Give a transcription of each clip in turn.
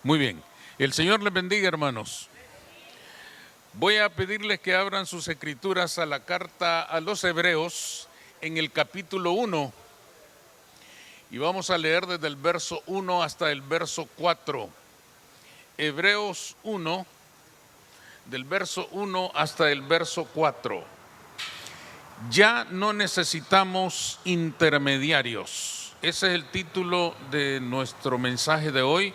Muy bien. El Señor les bendiga, hermanos. Voy a pedirles que abran sus escrituras a la carta a los Hebreos en el capítulo 1 y vamos a leer desde el verso 1 hasta el verso 4. Hebreos 1, del verso 1 hasta el verso 4. Ya no necesitamos intermediarios. Ese es el título de nuestro mensaje de hoy.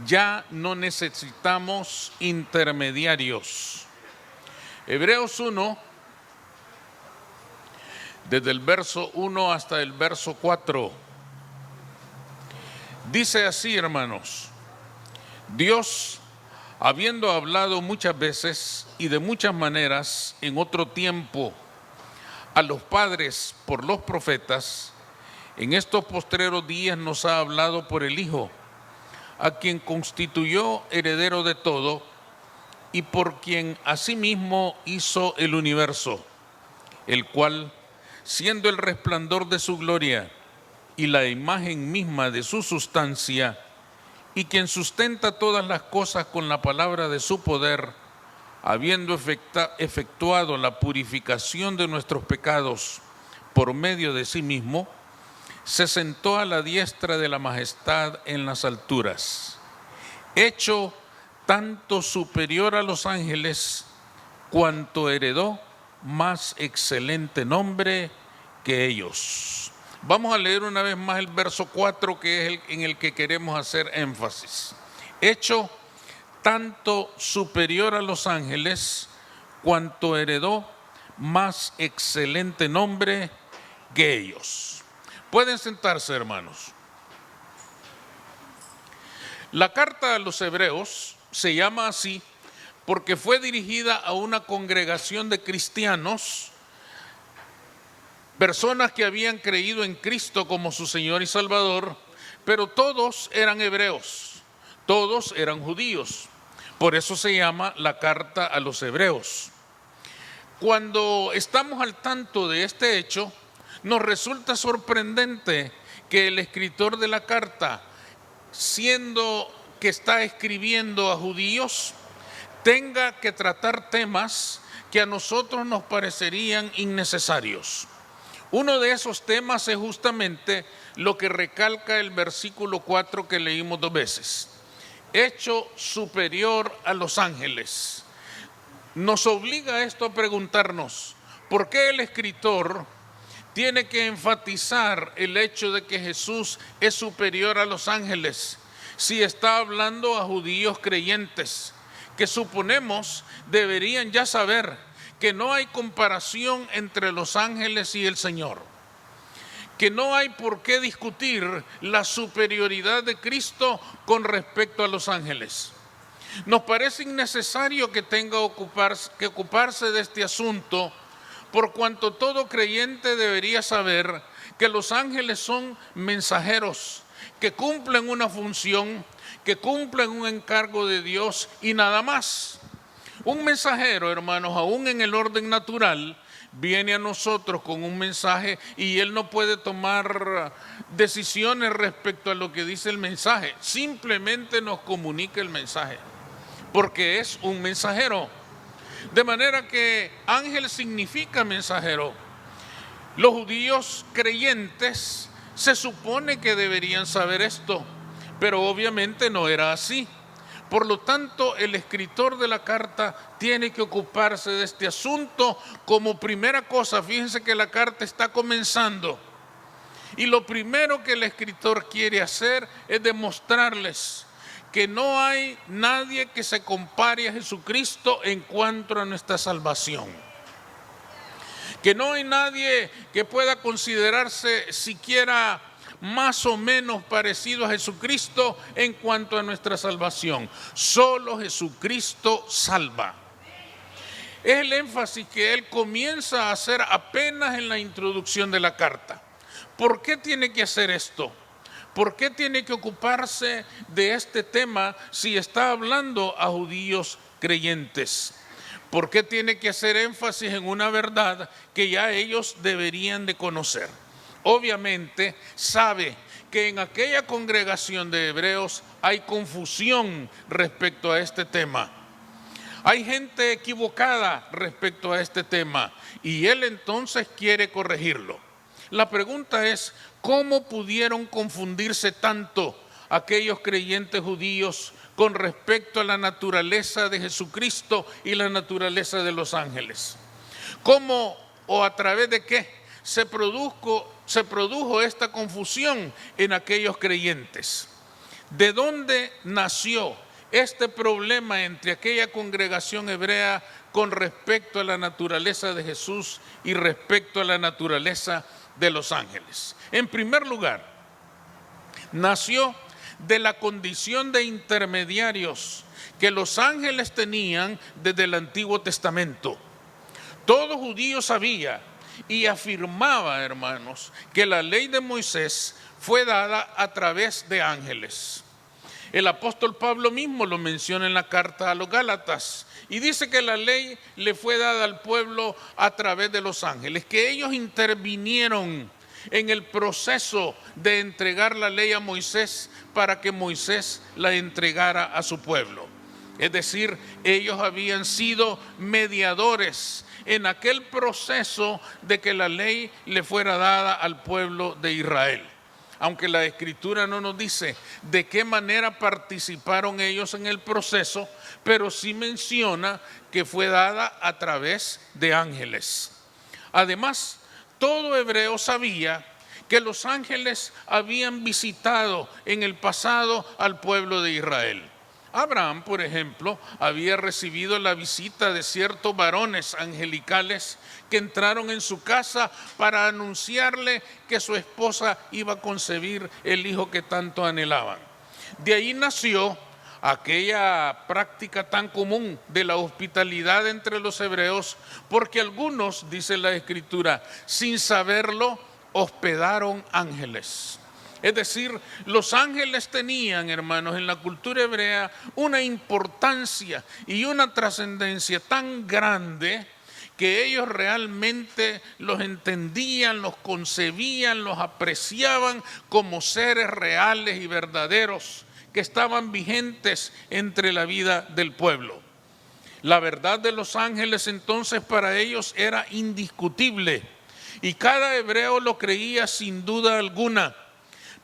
Ya no necesitamos intermediarios. Hebreos 1, desde el verso 1 hasta el verso 4. Dice así, hermanos: Dios, habiendo hablado muchas veces y de muchas maneras en otro tiempo a los padres por los profetas, en estos postreros días nos ha hablado por el Hijo, a quien constituyó heredero de todo y por quien asimismo hizo el universo, el cual, siendo el resplandor de su gloria y la imagen misma de su sustancia, y quien sustenta todas las cosas con la palabra de su poder, habiendo efectuado la purificación de nuestros pecados por medio de sí mismo, se sentó a la diestra de la majestad en las alturas, hecho tanto superior a los ángeles, cuanto heredó más excelente nombre que ellos. Vamos a leer una vez más el verso 4, que es en el que queremos hacer énfasis. Hecho tanto superior a los ángeles, cuanto heredó más excelente nombre que ellos. Pueden sentarse, hermanos. La carta a los Hebreos se llama así porque fue dirigida a una congregación de cristianos, personas que habían creído en Cristo como su Señor y Salvador, pero todos eran hebreos, todos eran judíos. Por eso se llama la carta a los Hebreos. Cuando estamos al tanto de este hecho, nos resulta sorprendente que el escritor de la carta, siendo que está escribiendo a judíos, tenga que tratar temas que a nosotros nos parecerían innecesarios. Uno de esos temas es justamente lo que recalca el versículo 4 que leímos 2 veces. Hecho superior a los ángeles. Nos obliga esto a preguntarnos, ¿por qué el escritor tiene que enfatizar el hecho de que Jesús es superior a los ángeles si está hablando a judíos creyentes que suponemos deberían ya saber que no hay comparación entre los ángeles y el Señor, que no hay por qué discutir la superioridad de Cristo con respecto a los ángeles? Nos parece innecesario que tenga que ocuparse de este asunto, por cuanto todo creyente debería saber que los ángeles son mensajeros, que cumplen una función, que cumplen un encargo de Dios y nada más. Un mensajero, hermanos, aún en el orden natural, viene a nosotros con un mensaje y él no puede tomar decisiones respecto a lo que dice el mensaje, simplemente nos comunica el mensaje, porque es un mensajero. De manera que ángel significa mensajero. Los judíos creyentes se supone que deberían saber esto, pero obviamente no era así. Por lo tanto, el escritor de la carta tiene que ocuparse de este asunto como primera cosa. Fíjense que la carta está comenzando y lo primero que el escritor quiere hacer es demostrarles que no hay nadie que se compare a Jesucristo en cuanto a nuestra salvación. Que no hay nadie que pueda considerarse siquiera más o menos parecido a Jesucristo en cuanto a nuestra salvación. Solo Jesucristo salva. Es el énfasis que él comienza a hacer apenas en la introducción de la carta. ¿Por qué tiene que hacer esto? ¿Por qué tiene que ocuparse de este tema si está hablando a judíos creyentes? ¿Por qué tiene que hacer énfasis en una verdad que ya ellos deberían de conocer? obviamente sabe que en aquella congregación de hebreos hay confusión respecto a este tema. Hay gente equivocada respecto a este tema y él entonces quiere corregirlo. La pregunta es, ¿cómo pudieron confundirse tanto aquellos creyentes judíos con respecto a la naturaleza de Jesucristo y la naturaleza de los ángeles? ¿Cómo o a través de qué se produjo esta confusión en aquellos creyentes? ¿De dónde nació este problema entre aquella congregación hebrea con respecto a la naturaleza de Jesús y respecto a la naturaleza de los ángeles? En primer lugar, nació de la condición de intermediarios que los ángeles tenían desde el Antiguo Testamento. Todo judío sabía y afirmaba, hermanos, que la ley de Moisés fue dada a través de ángeles. El apóstol Pablo mismo lo menciona en la carta a los Gálatas y dice que la ley le fue dada al pueblo a través de los ángeles, que ellos intervinieron en el proceso de entregar la ley a Moisés para que Moisés la entregara a su pueblo. Es decir, ellos habían sido mediadores en aquel proceso de que la ley le fuera dada al pueblo de Israel. Aunque la Escritura no nos dice de qué manera participaron ellos en el proceso, pero sí menciona que fue dada a través de ángeles. Además, todo hebreo sabía que los ángeles habían visitado en el pasado al pueblo de Israel. Abraham, por ejemplo, había recibido la visita de ciertos varones angelicales que entraron en su casa para anunciarle que su esposa iba a concebir el hijo que tanto anhelaban. De ahí nació aquella práctica tan común de la hospitalidad entre los hebreos, porque algunos, dice la Escritura, sin saberlo, hospedaron ángeles. Es decir, los ángeles tenían, hermanos, en la cultura hebrea una importancia y una trascendencia tan grande que ellos realmente los entendían, los concebían, los apreciaban como seres reales y verdaderos que estaban vigentes entre la vida del pueblo. La verdad de los ángeles entonces para ellos era indiscutible y cada hebreo lo creía sin duda alguna,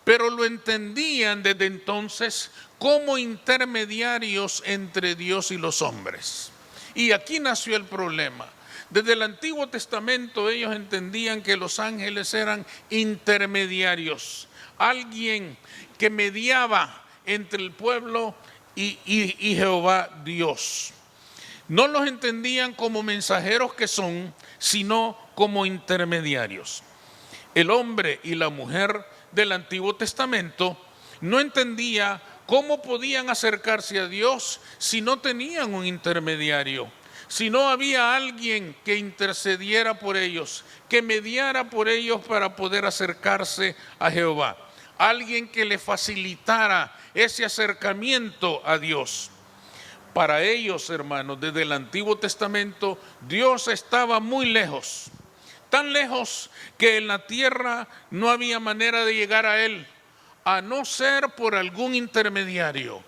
pero lo entendían desde entonces como intermediarios entre Dios y los hombres. Y aquí nació el problema. Desde el Antiguo Testamento ellos entendían que los ángeles eran intermediarios, alguien que mediaba entre el pueblo y Jehová Dios. No los entendían como mensajeros que son, sino como intermediarios. El hombre y la mujer del Antiguo Testamento no entendía cómo podían acercarse a Dios si no tenían un intermediario, si no había alguien que intercediera por ellos, que mediara por ellos para poder acercarse a Jehová, alguien que le facilitara ese acercamiento a Dios. Para ellos, hermanos, desde el Antiguo Testamento, Dios estaba muy lejos. Tan lejos que en la tierra no había manera de llegar a Él, a no ser por algún intermediario,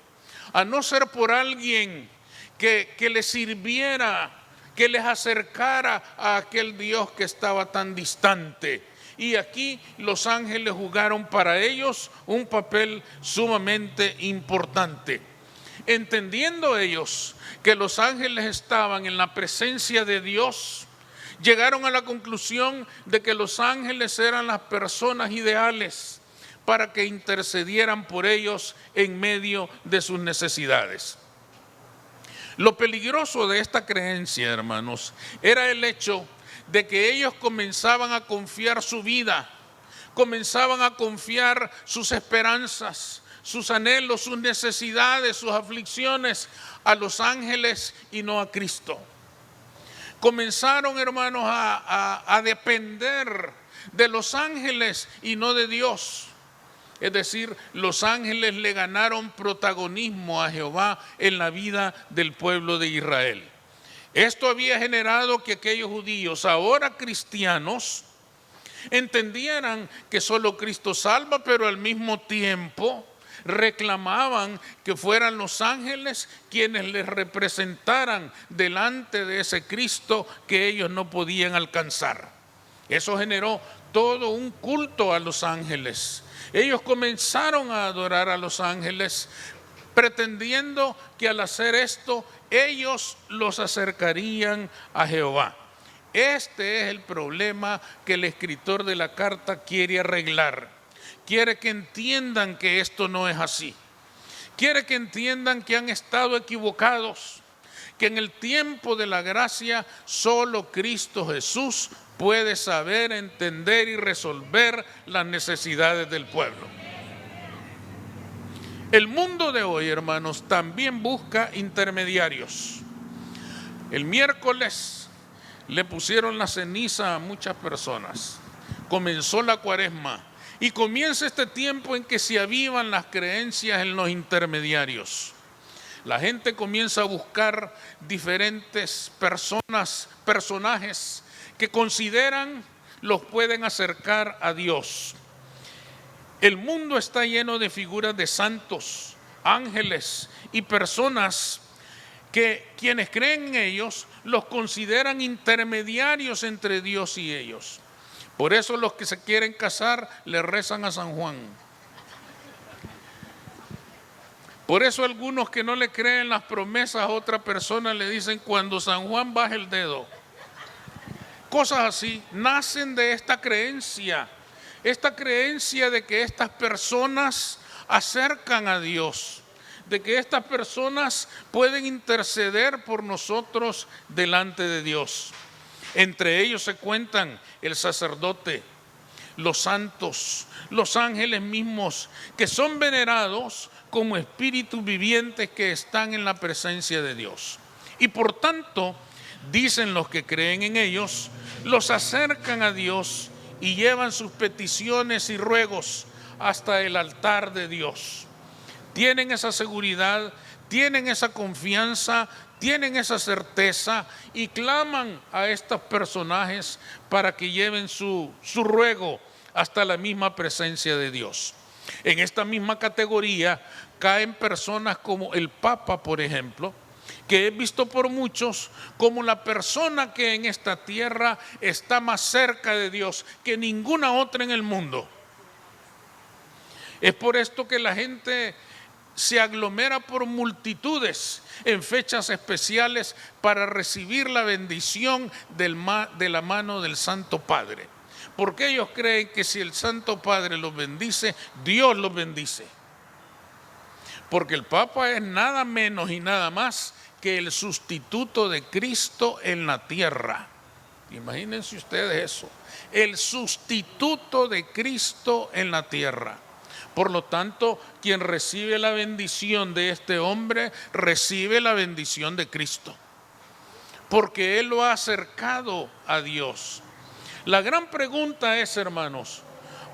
a no ser por alguien que les sirviera, que les acercara a aquel Dios que estaba tan distante. Y aquí los ángeles jugaron para ellos un papel sumamente importante. Entendiendo ellos que los ángeles estaban en la presencia de Dios, llegaron a la conclusión de que los ángeles eran las personas ideales para que intercedieran por ellos en medio de sus necesidades. Lo peligroso de esta creencia, hermanos, era el hecho de que ellos comenzaban a confiar su vida, comenzaban a confiar sus esperanzas, sus anhelos, sus necesidades, sus aflicciones a los ángeles y no a Cristo. Comenzaron, hermanos, a depender de los ángeles y no de Dios. Es decir, los ángeles le ganaron protagonismo a Jehová en la vida del pueblo de Israel. Esto había generado que aquellos judíos, ahora cristianos, entendieran que solo Cristo salva, pero al mismo tiempo reclamaban que fueran los ángeles quienes les representaran delante de ese Cristo que ellos no podían alcanzar. Eso generó todo un culto a los ángeles. Ellos comenzaron a adorar a los ángeles, pretendiendo que al hacer esto ellos los acercarían a Jehová. Este es el problema que el escritor de la carta quiere arreglar. Quiere que entiendan que esto no es así. Quiere que entiendan que han estado equivocados, que en el tiempo de la gracia solo Cristo Jesús puede saber, entender y resolver las necesidades del pueblo. El mundo de hoy, hermanos, también busca intermediarios. El miércoles le pusieron la ceniza a muchas personas. Comenzó la cuaresma y comienza este tiempo en que se avivan las creencias en los intermediarios. La gente comienza a buscar diferentes personajes que consideran los pueden acercar a Dios. El mundo está lleno de figuras de santos, ángeles y personas que quienes creen en ellos los consideran intermediarios entre Dios y ellos. Por eso los que se quieren casar le rezan a San Juan. Por eso algunos que no le creen las promesas a otra persona le dicen cuando San Juan baje el dedo. Cosas así nacen de esta creencia de que estas personas acercan a Dios, de que estas personas pueden interceder por nosotros delante de Dios. Entre ellos se cuentan el sacerdote, los santos, los ángeles mismos, que son venerados como espíritus vivientes que están en la presencia de Dios. Y por tanto, dicen los que creen en ellos, los acercan a Dios y llevan sus peticiones y ruegos hasta el altar de Dios. Tienen esa seguridad, tienen esa confianza, tienen esa certeza y claman a estos personajes para que lleven su ruego hasta la misma presencia de Dios. En esta misma categoría caen personas como el Papa, por ejemplo, que es visto por muchos como la persona que en esta tierra está más cerca de Dios que ninguna otra en el mundo. Es por esto que la gente se aglomera por multitudes en fechas especiales para recibir la bendición de la mano del Santo Padre. Porque ellos creen que si el Santo Padre los bendice, Dios los bendice. Porque el Papa es nada menos y nada más que el sustituto de Cristo en la tierra. Imagínense ustedes eso. El sustituto de Cristo en la tierra. Por lo tanto, quien recibe la bendición de este hombre, recibe la bendición de Cristo. Porque Él lo ha acercado a Dios. La gran pregunta es, hermanos,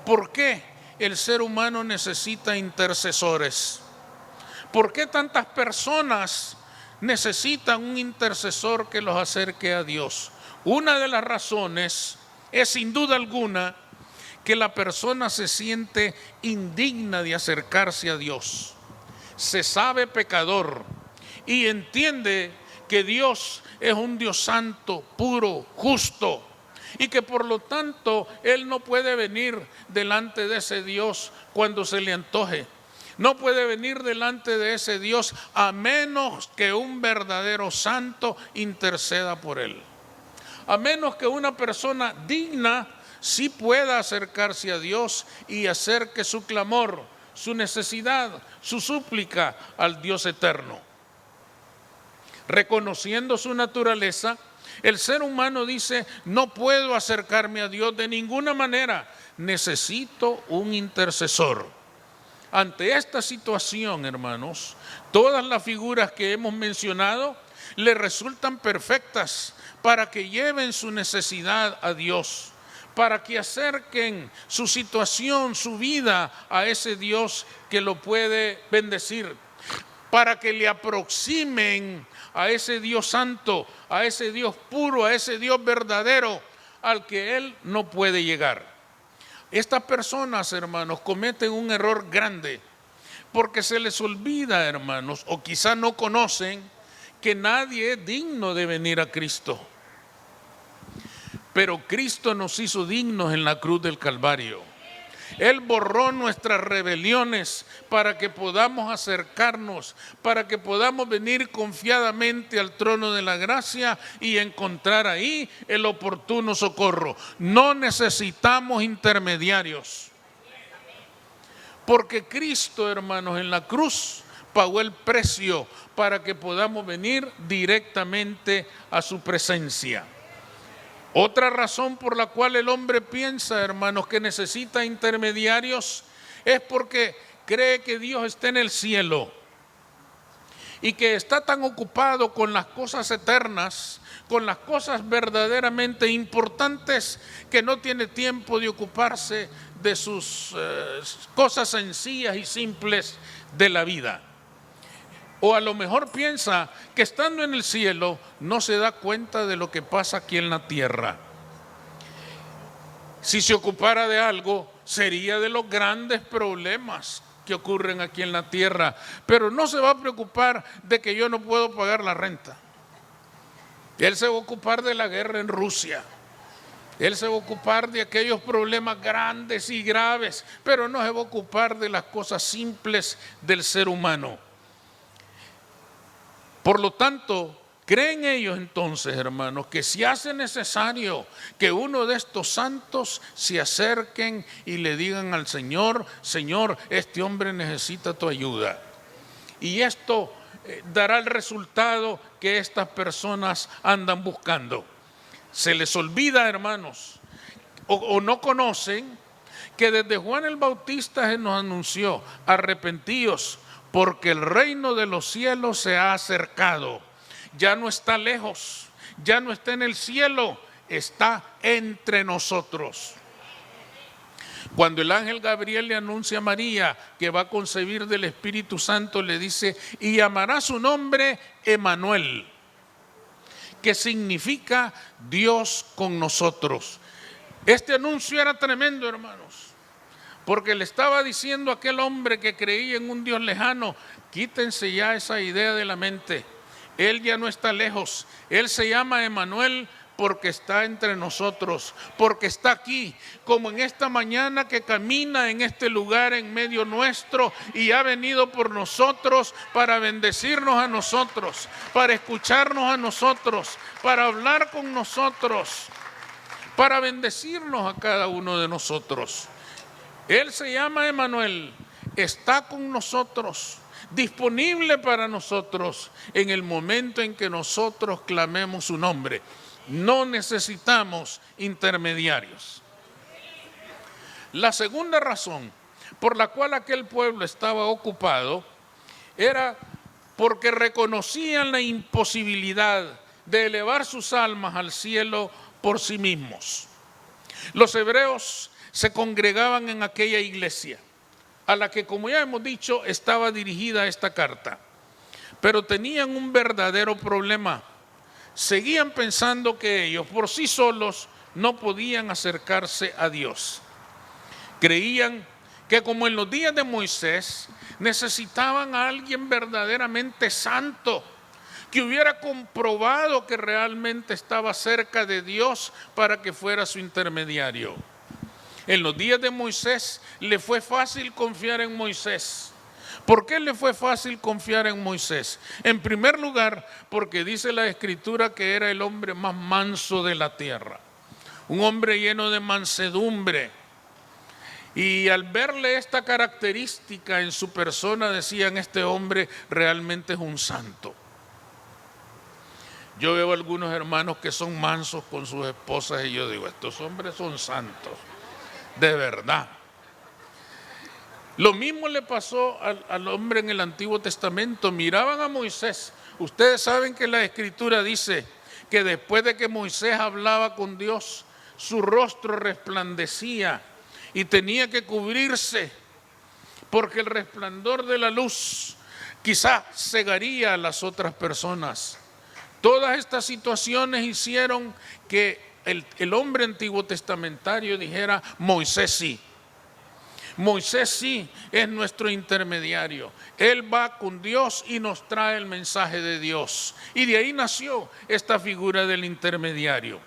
¿por qué el ser humano necesita intercesores? ¿Por qué tantas personas necesitan un intercesor que los acerque a Dios? Una de las razones es sin duda alguna que la persona se siente indigna de acercarse a Dios. Se sabe pecador y entiende que Dios es un Dios santo, puro, justo, y que por lo tanto Él no puede venir delante de ese Dios cuando se le antoje. No puede venir delante de ese Dios a menos que un verdadero santo interceda por Él. A menos que una persona digna sí pueda acercarse a Dios y acerque su clamor, su necesidad, su súplica al Dios eterno. Reconociendo su naturaleza, el ser humano dice, no puedo acercarme a Dios de ninguna manera, necesito un intercesor. Ante esta situación, hermanos, todas las figuras que hemos mencionado le resultan perfectas para que lleven su necesidad a Dios, para que acerquen su situación, su vida a ese Dios que lo puede bendecir, para que le aproximen a ese Dios santo, a ese Dios puro, a ese Dios verdadero, al que Él no puede llegar. Estas personas, hermanos, cometen un error grande porque se les olvida, hermanos, o quizá no conocen que nadie es digno de venir a Cristo. Pero Cristo nos hizo dignos en la cruz del Calvario. Él borró nuestras rebeliones para que podamos acercarnos, para que podamos venir confiadamente al trono de la gracia y encontrar ahí el oportuno socorro. No necesitamos intermediarios, porque Cristo, hermanos, en la cruz pagó el precio para que podamos venir directamente a su presencia. Otra razón por la cual el hombre piensa, hermanos, que necesita intermediarios es porque cree que Dios está en el cielo y que está tan ocupado con las cosas eternas, con las cosas verdaderamente importantes, que no tiene tiempo de ocuparse de sus cosas sencillas y simples de la vida. O a lo mejor piensa que estando en el cielo no se da cuenta de lo que pasa aquí en la tierra. Si se ocupara de algo, sería de los grandes problemas que ocurren aquí en la tierra. Pero no se va a preocupar de que yo no puedo pagar la renta. Él se va a ocupar de la guerra en Rusia. Él se va a ocupar de aquellos problemas grandes y graves, pero no se va a ocupar de las cosas simples del ser humano. Por lo tanto, creen ellos entonces, hermanos, que si hace necesario que uno de estos santos se acerquen y le digan al Señor: Señor, este hombre necesita tu ayuda. Y esto dará el resultado que estas personas andan buscando. Se les olvida, hermanos, o no conocen que desde Juan el Bautista se nos anunció: arrepentíos, porque el reino de los cielos se ha acercado. Ya no está lejos, ya no está en el cielo, está entre nosotros. Cuando el ángel Gabriel le anuncia a María que va a concebir del Espíritu Santo, le dice: y llamará su nombre Emmanuel, que significa Dios con nosotros. Este anuncio era tremendo, hermanos, porque le estaba diciendo a aquel hombre que creía en un Dios lejano: quítense ya esa idea de la mente. Él ya no está lejos. Él se llama Emmanuel porque está entre nosotros, porque está aquí, como en esta mañana que camina en este lugar en medio nuestro y ha venido por nosotros para bendecirnos a nosotros, para escucharnos a nosotros, para hablar con nosotros, para bendecirnos a cada uno de nosotros. Él se llama Emmanuel, está con nosotros, disponible para nosotros en el momento en que nosotros clamemos su nombre. No necesitamos intermediarios. La segunda razón por la cual aquel pueblo estaba ocupado era porque reconocían la imposibilidad de elevar sus almas al cielo por sí mismos. Los hebreos se congregaban en aquella iglesia, a la que, como ya hemos dicho, estaba dirigida esta carta. Pero tenían un verdadero problema. Seguían pensando que ellos por sí solos no podían acercarse a Dios. Creían que, como en los días de Moisés, necesitaban a alguien verdaderamente santo, que hubiera comprobado que realmente estaba cerca de Dios para que fuera su intermediario. En los días de Moisés le fue fácil confiar en Moisés. ¿Por qué le fue fácil confiar en Moisés? En primer lugar, porque dice la Escritura que era el hombre más manso de la tierra, un hombre lleno de mansedumbre. Y al verle esta característica en su persona, decían: este hombre realmente es un santo. Yo veo algunos hermanos que son mansos con sus esposas y yo digo: estos hombres son santos, de verdad. Lo mismo le pasó al hombre en el Antiguo Testamento. Miraban a Moisés. Ustedes saben que la Escritura dice que después de que Moisés hablaba con Dios, su rostro resplandecía y tenía que cubrirse, porque el resplandor de la luz quizá cegaría a las otras personas. Todas estas situaciones hicieron que el hombre antiguo testamentario dijera: Moisés sí. Moisés sí es nuestro intermediario. Él va con Dios y nos trae el mensaje de Dios. Y de ahí nació esta figura del intermediario.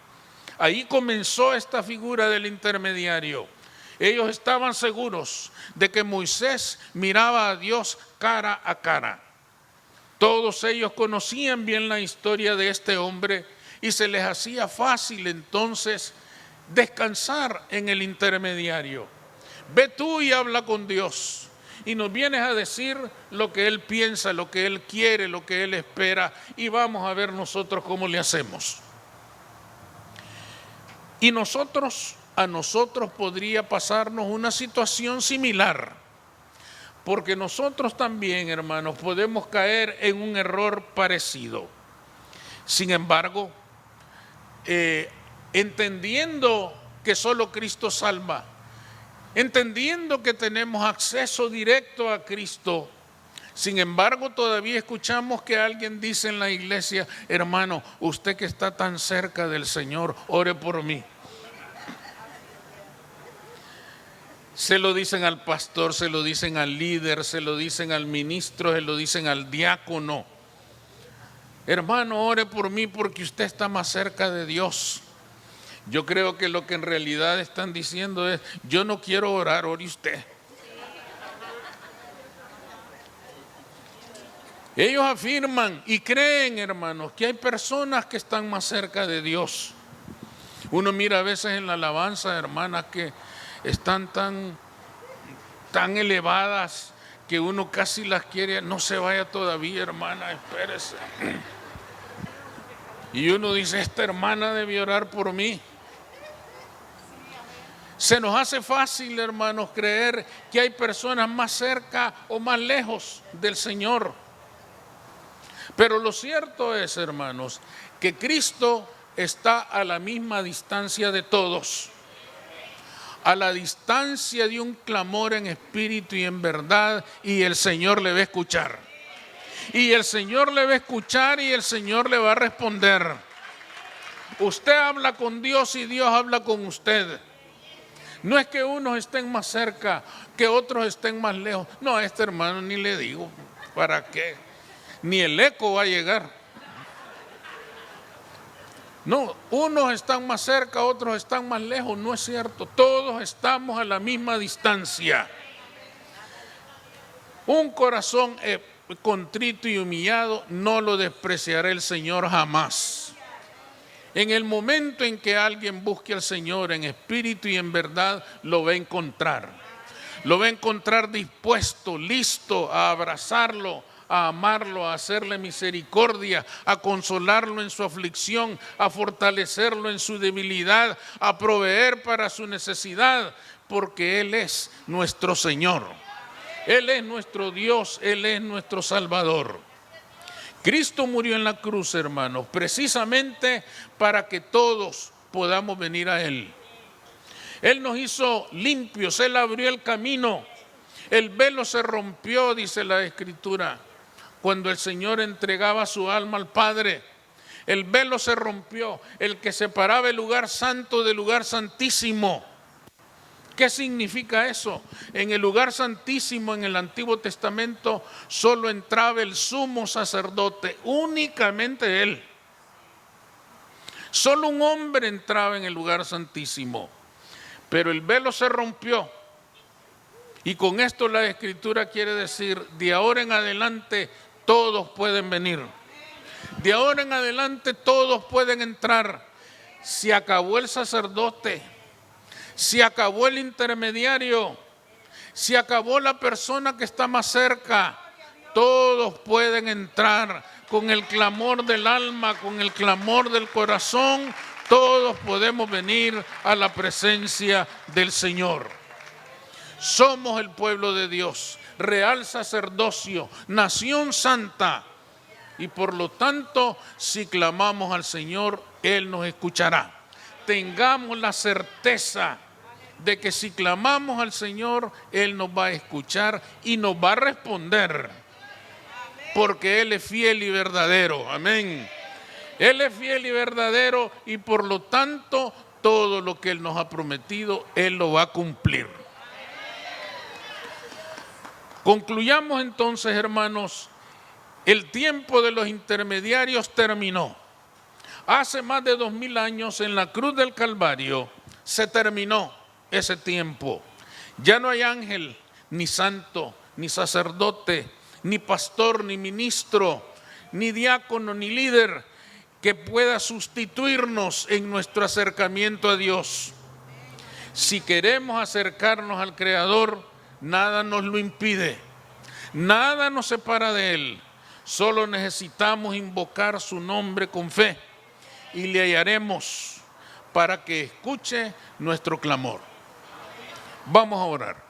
Ahí comenzó esta figura del intermediario. Ellos estaban seguros de que Moisés miraba a Dios cara a cara. Todos ellos conocían bien la historia de este hombre y se les hacía fácil entonces descansar en el intermediario. Ve tú y habla con Dios y nos vienes a decir lo que Él piensa, lo que Él quiere, lo que Él espera, y vamos a ver nosotros cómo le hacemos. Y a nosotros podría pasarnos una situación similar, porque nosotros también, hermanos, podemos caer en un error parecido. Sin embargo, entendiendo que solo Cristo salva, entendiendo que tenemos acceso directo a Cristo, sin embargo todavía escuchamos que alguien dice en la iglesia: hermano, usted que está tan cerca del Señor, ore por mí. Se lo dicen al pastor, se lo dicen al líder, se lo dicen al ministro, se lo dicen al diácono: hermano, ore por mí porque usted está más cerca de Dios. Yo creo que lo que en realidad están diciendo es: yo no quiero orar, ore usted. Ellos afirman y creen, hermanos, que hay personas que están más cerca de Dios. Uno mira a veces en la alabanza, hermanas, que están tan elevadas que uno casi las quiere: no se vaya todavía, hermana, espérese. Y uno dice: esta hermana debe orar por mí. Se nos hace fácil, hermanos, creer que hay personas más cerca o más lejos del Señor. Pero lo cierto es, hermanos, que Cristo está a la misma distancia de todos. A la distancia de un clamor en espíritu y en verdad, y el Señor le va a escuchar. Y el Señor le va a escuchar y el Señor le va a responder. Usted habla con Dios y Dios habla con usted. No es que unos estén más cerca, que otros estén más lejos. No, a este hermano ni le digo, ¿para qué? Ni el eco va a llegar. No, unos están más cerca, otros están más lejos. No es cierto, todos estamos a la misma distancia. Un corazón contrito y humillado no lo despreciará el Señor jamás. En el momento en que alguien busque al Señor en espíritu y en verdad, lo va a encontrar. Lo va a encontrar dispuesto, listo a abrazarlo, a amarlo, a hacerle misericordia, a consolarlo en su aflicción, a fortalecerlo en su debilidad, a proveer para su necesidad, porque Él es nuestro Señor. Él es nuestro Dios, Él es nuestro Salvador. Cristo murió en la cruz, hermanos, precisamente para que todos podamos venir a Él. Él nos hizo limpios, Él abrió el camino. El velo se rompió, dice la Escritura, cuando el Señor entregaba su alma al Padre. El velo se rompió, el que separaba el lugar santo del lugar santísimo. ¿Qué significa eso? En el lugar santísimo en el Antiguo Testamento solo entraba el sumo sacerdote, únicamente él. Solo un hombre entraba en el lugar santísimo, pero el velo se rompió. Y con esto la Escritura quiere decir: de ahora en adelante todos pueden venir. De ahora en adelante todos pueden entrar. Se acabó el sacerdote. Se acabó el intermediario, se acabó la persona que está más cerca. Todos pueden entrar con el clamor del alma, con el clamor del corazón. Todos podemos venir a la presencia del Señor. Somos el pueblo de Dios, real sacerdocio, nación santa. Y por lo tanto, si clamamos al Señor, Él nos escuchará. Tengamos la certeza de que si clamamos al Señor, Él nos va a escuchar y nos va a responder, porque Él es fiel y verdadero. Amén. Él es fiel y verdadero y por lo tanto todo lo que Él nos ha prometido, Él lo va a cumplir. Concluyamos entonces, hermanos, el tiempo de los intermediarios terminó. Hace más de 2000 años en la cruz del Calvario se terminó ese tiempo. Ya no hay ángel, ni santo, ni sacerdote, ni pastor, ni ministro, ni diácono, ni líder que pueda sustituirnos en nuestro acercamiento a Dios. Si queremos acercarnos al Creador, nada nos lo impide, nada nos separa de Él. Solo necesitamos invocar su nombre con fe y le hallaremos para que escuche nuestro clamor. Vamos a orar.